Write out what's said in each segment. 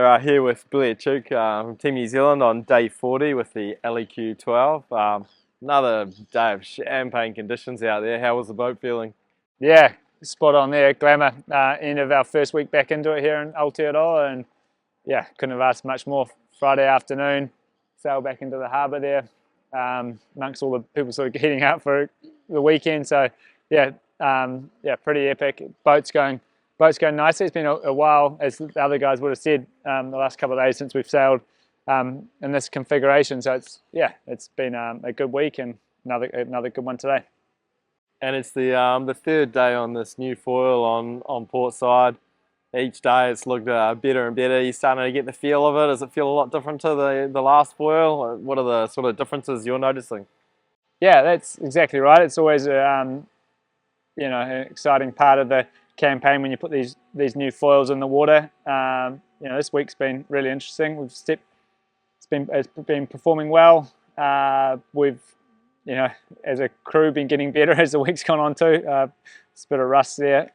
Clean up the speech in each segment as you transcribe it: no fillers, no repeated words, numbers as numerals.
we're here with Blair Chuk from Team New Zealand on day 40 with the LEQ12. Another day of champagne conditions out there. How was the boat feeling? Yeah, spot on there. Glamour, end of our first week back into it here in Aotearoa, and yeah, couldn't have asked much more. Friday afternoon, sailed back into the harbour there, amongst all the people sort of heading out for the weekend. So yeah, pretty epic. Boat's going nicely. It's been a while, as the other guys would have said, the last couple of days since we've sailed in this configuration. So it's been a good week and another good one today. And it's the third day on this new foil on port side. Each day it's looked better and better. You're starting to get the feel of it. Does it feel a lot different to the last foil? What are the sort of differences you're noticing? Yeah, that's exactly right. It's always an exciting part of the campaign when you put these new foils in the water. This week's been really interesting. It's been performing well. We've as a crew been getting better as the week's gone on too. It's a bit of rust there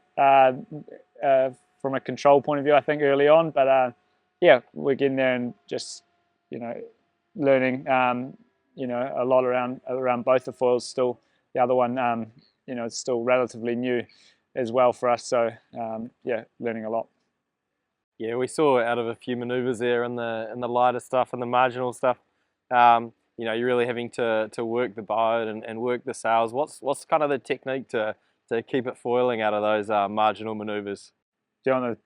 from a control point of view, I think, early on. But we're getting there and just learning a lot around both the foils still. The other one it's still relatively new as well for us. So learning a lot. Yeah, we saw out of a few manoeuvres there in the lighter stuff and the marginal stuff. You're really having to work the boat and work the sails. What's kind of the technique to keep it foiling out of those marginal manoeuvres? Do you want the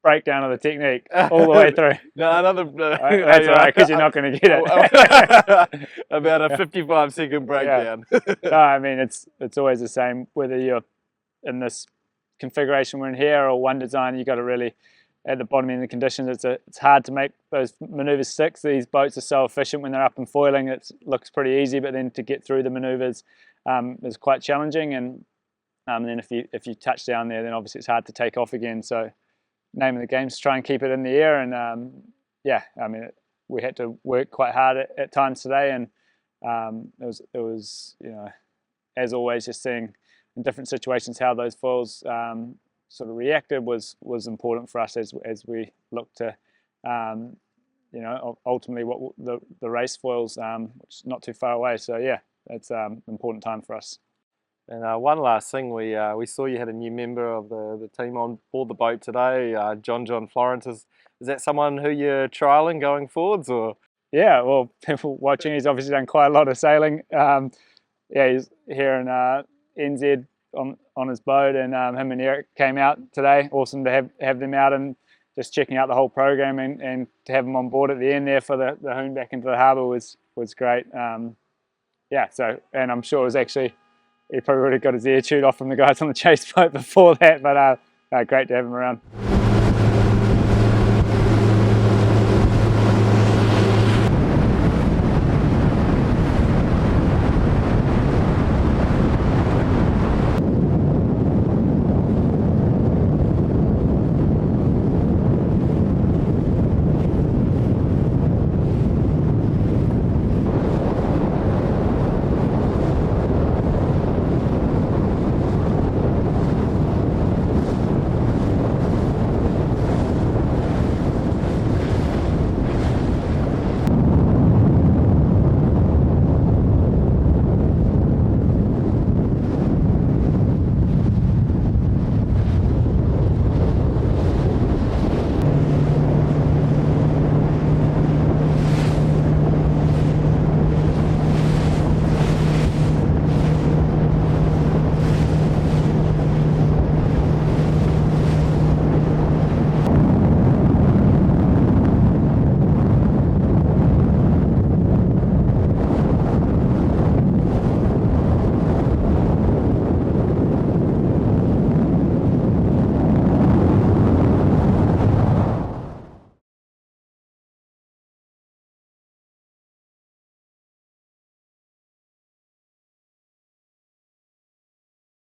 breakdown of the technique all the way through? No, that's all right, because you're not going to get it. About a 55-second breakdown. Yeah. No, I mean it's always the same whether you're in this configuration we're in here or one design. You got to really, at the bottom end of the conditions, it's hard to make those manoeuvres stick. These boats are so efficient when they're up and foiling. It looks pretty easy, but then to get through the manoeuvres is quite challenging. And then if you touch down there, then obviously it's hard to take off again. So name of the game is try and keep it in the air. And we had to work quite hard at times today, and it was as always, just seeing in different situations how those foils sort of reacted was important for us as we look to ultimately what the race foils, which is not too far away. So yeah, it's an important time for us. And one last thing, we saw you had a new member of the team on board the boat today, John Florence. Is that someone who you're trialling going forwards, or? Yeah, well, people watching, he's obviously done quite a lot of sailing. He's here in NZ on his boat, and him and Eric came out today. Awesome to have them out and just checking out the whole program, and to have them on board at the end there for the hoon back into the harbour was great. And I'm sure it was actually, he probably would have got his ear chewed off from the guys on the chase boat before that, but great to have him around.